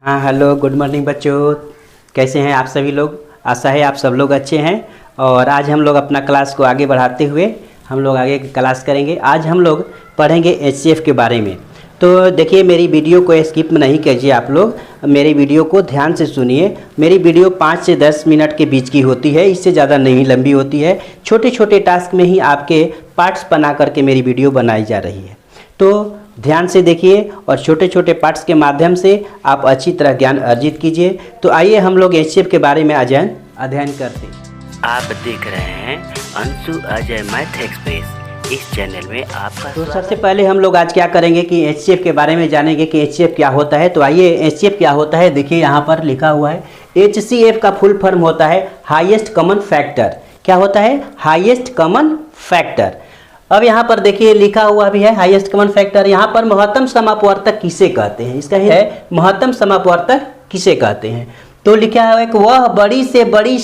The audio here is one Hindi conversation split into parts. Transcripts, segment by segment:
हाँ हेलो गुड मॉर्निंग बच्चों। कैसे हैं आप सभी लोग। आशा है आप सब लोग अच्छे हैं। और आज हम लोग अपना क्लास को आगे बढ़ाते हुए हम लोग आगे क्लास करेंगे। आज हम लोग पढ़ेंगे एचसीएफ के बारे में। तो देखिए मेरी वीडियो को स्किप नहीं कीजिए, आप लोग मेरी वीडियो को ध्यान से सुनिए। मेरी वीडियो 5 से 10 मिनट के बीच की होती है, इससे ज़्यादा नहीं लंबी होती है। छोटे छोटे टास्क में ही आपके पार्ट्स बना करके मेरी वीडियो बनाई जा रही है। तो ध्यान से देखिए और छोटे छोटे पार्ट्स के माध्यम से आप अच्छी तरह ज्ञान अर्जित कीजिए। तो आइए हम लोग एचसीएफ के बारे में अध्ययन करते हैं। आप देख रहे हैं अंशु अजय मैथ एक्सप्रेस। इस चैनल में आपका तो सबसे पहले हम लोग आज क्या करेंगे कि एचसीएफ के बारे में जानेंगे कि एचसीएफ क्या होता है। तो आइए एचसीएफ क्या होता है, देखिए यहाँ पर लिखा हुआ है। एचसीएफ का फुल फॉर्म होता है हाईएस्ट कॉमन फैक्टर। क्या होता है? Highest common factor. अब यहाँ पर देखिए लिखा हुआ भी है हाईएस्ट कॉमन फैक्टर। यहाँ पर महत्तम समापवर्तक किसे कहते हैं, इसका है महत्तम समापवर्तक किसे कहते हैं। तो लिखा है कि वह बड़ी से बड़ी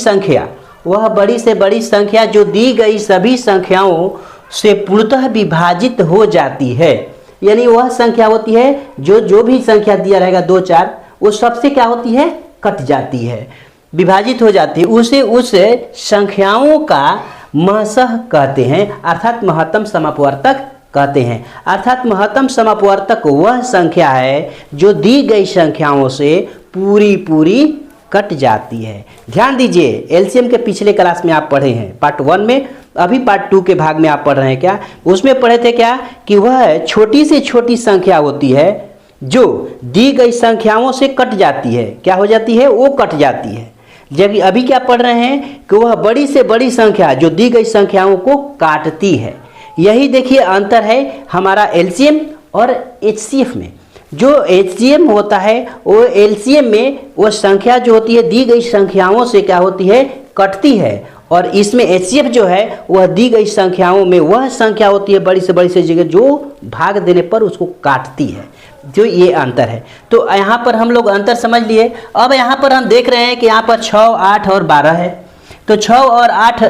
संख्या जो दी गई सभी संख्याओं से पूर्णतः विभाजित हो जाती है। यानी वह संख्या होती है जो भी संख्या दिया रहेगा 2 4, वो सबसे क्या होती है? कट जाती है, विभाजित हो जाती है। उसे उस संख्याओं का महसह कहते हैं, अर्थात महत्तम समापवर्तक कहते हैं। अर्थात महत्तम समापवर्तक वह संख्या है जो दी गई संख्याओं से पूरी कट जाती है। ध्यान दीजिए, एलसीएम के पिछले क्लास में आप पढ़े हैं पार्ट 1 में, अभी पार्ट 2 के भाग में आप पढ़ रहे हैं। क्या उसमें पढ़े थे क्या कि वह छोटी से छोटी संख्या होती है जो दी गई संख्याओं से कट जाती है। क्या हो जाती है? वो कट जाती है। जबकि अभी क्या पढ़ रहे हैं कि वह बड़ी से बड़ी संख्या जो दी गई संख्याओं को काटती है। यही देखिए अंतर है हमारा एलसीएम और एचसीएफ में। जो एचसीएम होता है वो एलसीएम में वो संख्या जो होती है दी गई संख्याओं से क्या होती है? कटती है। और इसमें एचसीएफ जो है वह दी गई संख्याओं में वह संख्या होती है बड़ी से बड़ी से जगह जो भाग देने पर उसको काटती है। जो ये अंतर है। तो यहाँ पर हम लोग अंतर समझ लिए। अब यहाँ पर हम देख रहे हैं कि यहाँ पर 6, 8 और 12 है। तो 6 और 8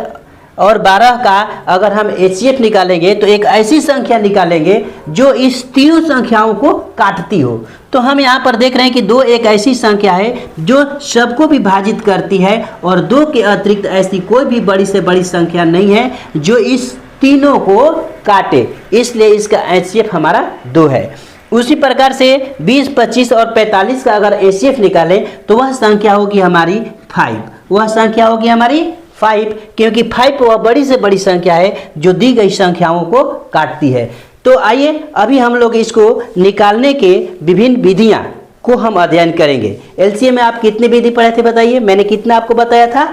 और 12 का अगर हम एचसीएफ निकालेंगे तो एक ऐसी संख्या निकालेंगे जो इस तीनों संख्याओं को काटती हो। तो हम यहाँ पर देख रहे हैं कि 2 एक ऐसी संख्या है जो सबको विभाजित करती है और 2 के अतिरिक्त ऐसी कोई भी बड़ी से बड़ी संख्या नहीं है जो इस तीनों को काटे, इसलिए इसका एचसीएफ हमारा 2 है। उसी प्रकार से 20, 25 और 45 का अगर एचसीएफ निकालें तो वह संख्या होगी हमारी 5। वह संख्या होगी हमारी 5, क्योंकि 5 वह बड़ी से बड़ी संख्या है जो दी गई संख्याओं को काटती है। तो आइए अभी हम लोग इसको निकालने के विभिन्न विधियां को हम अध्ययन करेंगे। एलसीएम में आप कितनी विधि पढ़े थे बताइए? मैंने कितना आपको बताया था?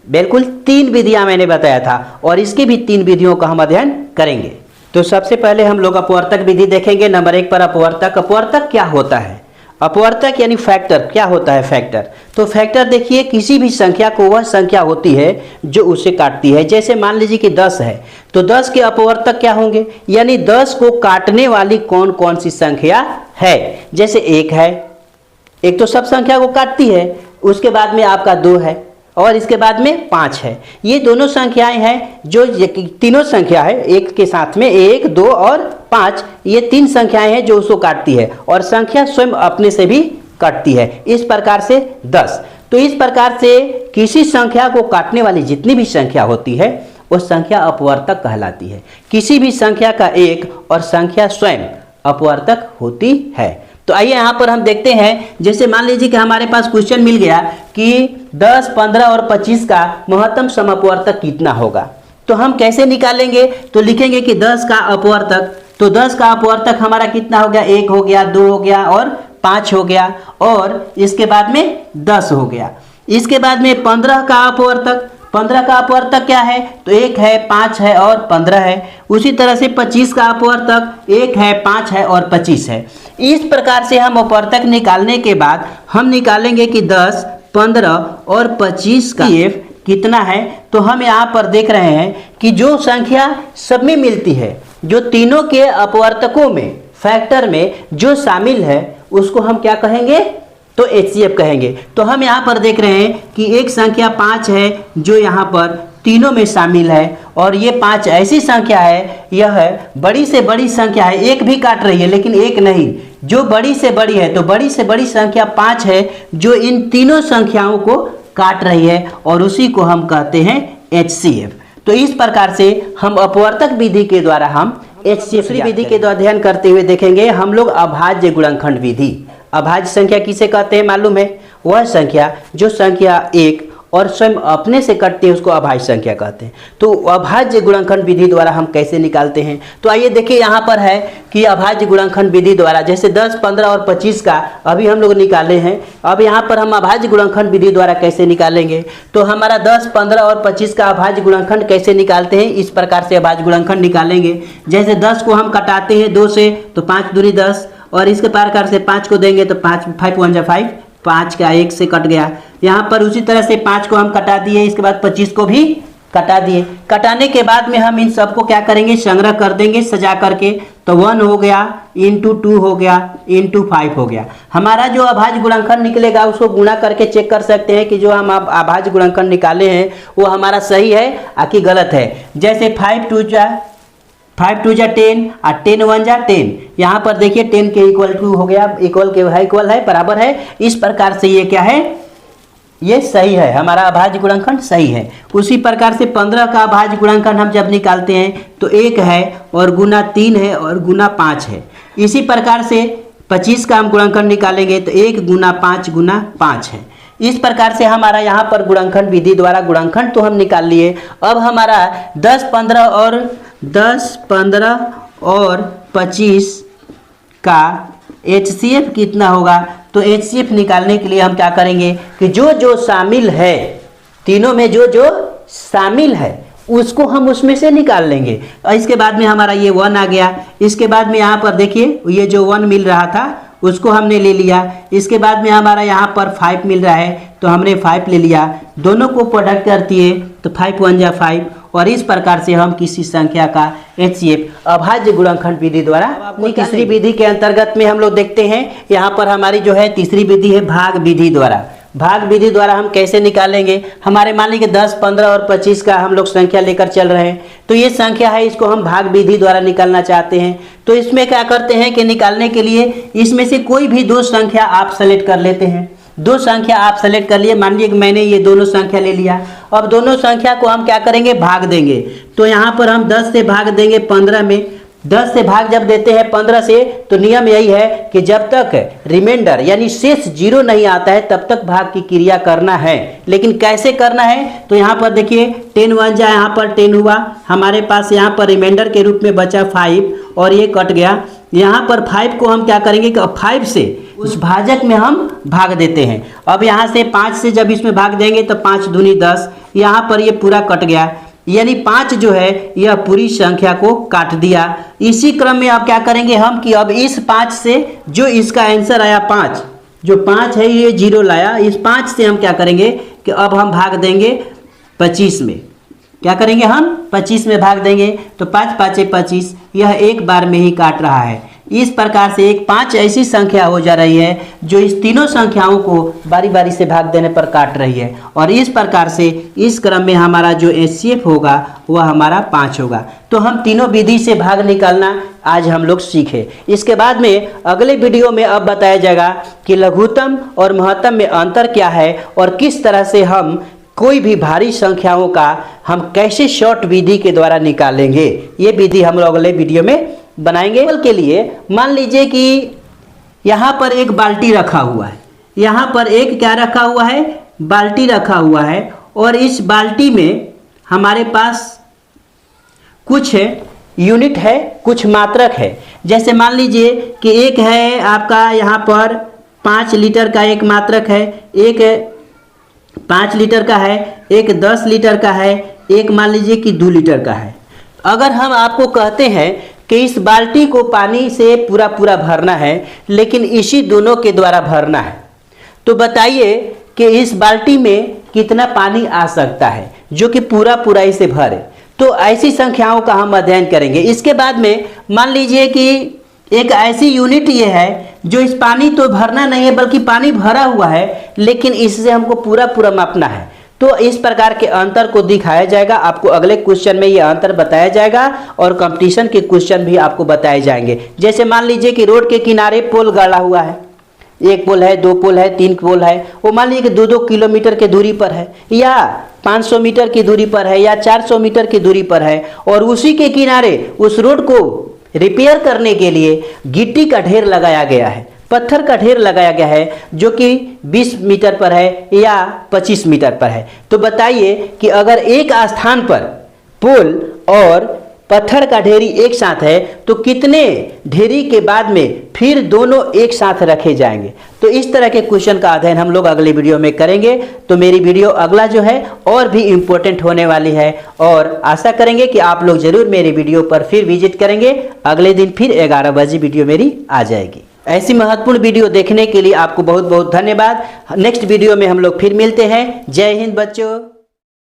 बिल्कुल 3 विधियां मैंने बताया था और इसकी भी 3 विधियों का हम अध्ययन करेंगे। तो सबसे पहले हम लोग अपवर्तक विधि देखेंगे। नंबर 1 पर अपवर्तक। अपवर्तक क्या होता है? अपवर्तक यानी फैक्टर। क्या होता है फैक्टर? तो फैक्टर देखिए किसी भी संख्या को वह संख्या होती है जो उसे काटती है। जैसे मान लीजिए कि 10 है तो 10 के अपवर्तक क्या होंगे? यानी 10 को काटने वाली कौन कौन सी संख्या है। जैसे 1 है, 1 तो सब संख्या को काटती है। उसके बाद में आपका 2 है और इसके बाद में 5 है। ये दोनों संख्याएं हैं जो तीनों संख्या है एक के साथ में 1, 2 और 5, ये 3 संख्याएं हैं जो उसको काटती है और संख्या स्वयं अपने से भी काटती है। इस प्रकार से 10। तो इस प्रकार से किसी संख्या को काटने वाली जितनी भी संख्या होती है वो संख्या अपवर्तक कहलाती है। किसी भी संख्या का एक और संख्या स्वयं अपवर्तक होती है। तो आइए यहाँ पर हम देखते हैं। जैसे मान लीजिए कि हमारे पास क्वेश्चन मिल गया कि 10, 15 और 25 का महत्तम समापवर्तक कितना होगा। तो हम कैसे निकालेंगे? तो लिखेंगे कि 10 का अपवर्तक। तो 10 का अपवर्तक हमारा कितना हो गया? 1 हो गया, 2 हो गया और 5 हो गया और इसके बाद में 10 हो गया। इसके बाद में 15 का अपवर्तक। 15 का अपवर्तक क्या है? तो 1 है, 5 है और 15 है। उसी तरह से 25 का अपवर्तक 1 है, 5 है और 25 है। इस प्रकार से हम अपवर्तक निकालने के बाद हम निकालेंगे कि 10, 15 और 25 का एफ कितना है। तो हम यहाँ पर देख रहे हैं कि जो संख्या सब में मिलती है, जो तीनों के अपवर्तकों में फैक्टर में जो शामिल है उसको हम क्या कहेंगे? तो एचसीएफ कहेंगे। तो हम यहाँ पर देख रहे हैं कि एक संख्या 5 है जो यहाँ पर तीनों में शामिल है, और ये 5 ऐसी संख्या है, यह बड़ी से बड़ी संख्या है, एक भी काट रही है लेकिन एक नहीं, जो बड़ी से बड़ी है, तो बड़ी से बड़ी संख्या 5 है जो इन तीनों संख्याओं को काट रही है, और उसी को हम कहते हैं HCF। तो इस प्रकार से हम अपवर्तक विधि के द्वारा हम HCF विधि के द्वारा अध्ययन करते हुए देखेंगे हम लोग अभाज्य गुणनखंड विधि। अभाज्य संख्या किसे कहते हैं मालूम है? वह संख्या जो संख्या एक और स्वयं अपने से कटती है उसको अभाज्य संख्या कहते हैं। तो अभाज्य गुणनखंड विधि द्वारा हम कैसे निकालते हैं? तो आइए देखिए, यहाँ पर है कि अभाज्य गुणनखंड विधि द्वारा जैसे 10, 15 और 25 का अभी हम लोग निकाले हैं। अब यहाँ पर हम अभाज्य गुणनखंड विधि द्वारा कैसे निकालेंगे? तो हमारा 10, 15 और 25 का अभाज्य गुणनखंड कैसे निकालते हैं? इस प्रकार से अभाज्य गुणनखंड निकालेंगे। जैसे 10 को हम कटाते हैं 2 से, तो 5 दूनी 10, और इसके प्रकार से 5 को देंगे तो 5 1 जा 5, 5 का 1 से कट गया। यहाँ पर उसी तरह से 5 को हम कटा दिए, इसके बाद 25 को भी कटा दिए। कटाने के बाद में हम इन सबको क्या करेंगे? संग्रह कर देंगे सजा करके। तो 1 हो गया, इंटू 2 हो गया, इंटू 5 हो गया। हमारा जो अभाज्य गुणनखंड निकलेगा उसको गुणा करके चेक कर सकते हैं कि जो हम अभाज्य गुणनखंड निकाले हैं वो हमारा सही है कि गलत है। जैसे 5 2 जा 10 और 10 1 जा 10। यहाँ पर देखिए 10 के इक्वल टू हो गया, इक्वल है, बराबर है। इस प्रकार से ये क्या है? ये सही है, हमारा अभाज्य गुणनखंड सही है। उसी प्रकार से 15 का अभाज्य गुणनखंड हम जब निकालते हैं तो 1 है और गुना 3 है और गुना 5 है। इसी प्रकार से 25 का हम गुणनखंड निकालेंगे तो 1 गुना 5 गुना 5 है। इस प्रकार से हमारा यहाँ पर गुणनखंड विधि द्वारा गुणनखंड तो हम निकाल लिए। अब हमारा 10, 15 और 25 का HCF कितना होगा? तो HCF निकालने के लिए हम क्या करेंगे कि जो जो शामिल है, तीनों में जो जो शामिल है उसको हम उसमें से निकाल लेंगे। और इसके बाद में हमारा ये 1 आ गया। इसके बाद में यहाँ पर देखिए ये जो 1 मिल रहा था उसको हमने ले लिया। इसके बाद में हमारा यहाँ पर 5 मिल रहा है तो हमने 5 ले लिया। दोनों को प्रोडक्ट करती है तो 5 1 जा 5, और इस प्रकार से हम किसी संख्या का HCF अभाज्य गुणनखंड विधि द्वारा। तीसरी विधि के अंतर्गत में हम लोग देखते हैं, यहाँ पर हमारी जो है तीसरी विधि है भाग विधि द्वारा। भाग विधि द्वारा हम कैसे निकालेंगे? हमारे मान लीजिए 10, 15 और 25 का हम लोग संख्या लेकर चल रहे हैं, तो ये संख्या है, इसको हम भाग विधि द्वारा निकालना चाहते हैं। तो इसमें क्या करते हैं कि निकालने के लिए इसमें से कोई भी 2 संख्या आप सेलेक्ट कर लेते हैं। 2 संख्या आप सेलेक्ट कर लिए, मान लीजिए कि मैंने ये दोनों संख्या ले लिया। अब दोनों संख्या को हम क्या करेंगे? भाग देंगे। तो यहाँ पर हम 10 से भाग देंगे 15 में। 10 से भाग जब देते हैं 15 से, तो नियम यही है कि जब तक रिमाइंडर यानी शेष 0 नहीं आता है तब तक भाग की क्रिया करना है। लेकिन कैसे करना है? तो यहाँ पर देखिए 10 1 जा, यहाँ पर 10 हुआ, हमारे पास यहाँ पर रिमाइंडर के रूप में बचा 5 और ये कट गया। यहाँ पर 5 को हम क्या करेंगे कि 5 से उस भाजक में हम भाग देते हैं। अब यहाँ से 5 से जब इसमें भाग देंगे तो 5 दूनी 10, यहाँ पर ये पूरा कट गया, यानी 5 जो है यह पूरी संख्या को काट दिया। इसी क्रम में अब क्या करेंगे हम कि अब इस 5 से जो इसका आंसर आया 5, जो 5 है ये 0 लाया, इस 5 से हम क्या करेंगे कि अब हम भाग देंगे 25 में। क्या करेंगे? हम 25 में भाग देंगे तो 5 5 25, यह एक बार में ही काट रहा है। इस प्रकार से 5 ऐसी संख्या हो जा रही है जो इस तीनों संख्याओं को बारी बारी से भाग देने पर काट रही है, और इस प्रकार से इस क्रम में हमारा जो HCF होगा वह हमारा 5 होगा। तो हम तीनों विधि से भाग निकालना आज हम लोग सीखे। इसके बाद में अगले वीडियो में अब बताया जाएगा कि लघुत्तम और महत्तम में अंतर क्या है और किस तरह से हम कोई भी भारी संख्याओं का हम कैसे शॉर्ट विधि के द्वारा निकालेंगे। ये विधि हम लोग अगले वीडियो में बनाएंगे। के लिए मान लीजिए कि यहाँ पर एक बाल्टी रखा हुआ है, यहाँ पर एक क्या रखा हुआ है? बाल्टी रखा हुआ है, और इस बाल्टी में हमारे पास कुछ यूनिट है, कुछ मात्रक है। जैसे मान लीजिए कि एक है आपका यहाँ पर 5 लीटर का एक मात्रक है, एक 5 लीटर का है, एक 10 लीटर का है, एक मान लीजिए कि 2 लीटर का है। अगर हम आपको कहते हैं कि इस बाल्टी को पानी से पूरा पूरा भरना है, लेकिन इसी दोनों के द्वारा भरना है, तो बताइए कि इस बाल्टी में कितना पानी आ सकता है जो कि पूरा पूरा इसे भरे। तो ऐसी संख्याओं का हम अध्ययन करेंगे। इसके बाद में मान लीजिए कि एक ऐसी यूनिट ये है जो इस पानी तो भरना नहीं है बल्कि पानी भरा हुआ है, लेकिन इससे हमको पूरा पूरा मापना है। तो इस प्रकार के अंतर को दिखाया जाएगा। आपको अगले क्वेश्चन में ये अंतर बताया जाएगा और कंपटीशन के क्वेश्चन भी आपको बताए जाएंगे। जैसे मान लीजिए कि रोड के किनारे पोल गाड़ा हुआ है, एक पोल है, दो पोल है, तीन पोल है, वो मान लीजिए कि 2-2 किलोमीटर के दूरी पर है, या 500 मीटर की दूरी पर है, या 400 मीटर की दूरी पर है, और उसी के किनारे उस रोड को रिपेयर करने के लिए गिट्टी का ढेर लगाया गया है, पत्थर का ढेर लगाया गया है, जो कि 20 मीटर पर है या 25 मीटर पर है। तो बताइए कि अगर एक स्थान पर पोल और पत्थर का ढेरी एक साथ है तो कितने ढेरी के बाद में फिर दोनों एक साथ रखे जाएंगे। तो इस तरह के क्वेश्चन का अध्ययन हम लोग अगले वीडियो में करेंगे। तो मेरी वीडियो अगला जो है और भी इम्पोर्टेंट होने वाली है, और आशा करेंगे कि आप लोग जरूर मेरी वीडियो पर फिर विजिट करेंगे। अगले दिन फिर 11 बजे वीडियो मेरी आ जाएगी। ऐसी महत्वपूर्ण वीडियो देखने के लिए आपको बहुत बहुत धन्यवाद। नेक्स्ट वीडियो में हम लोग फिर मिलते हैं। जय हिंद बच्चों।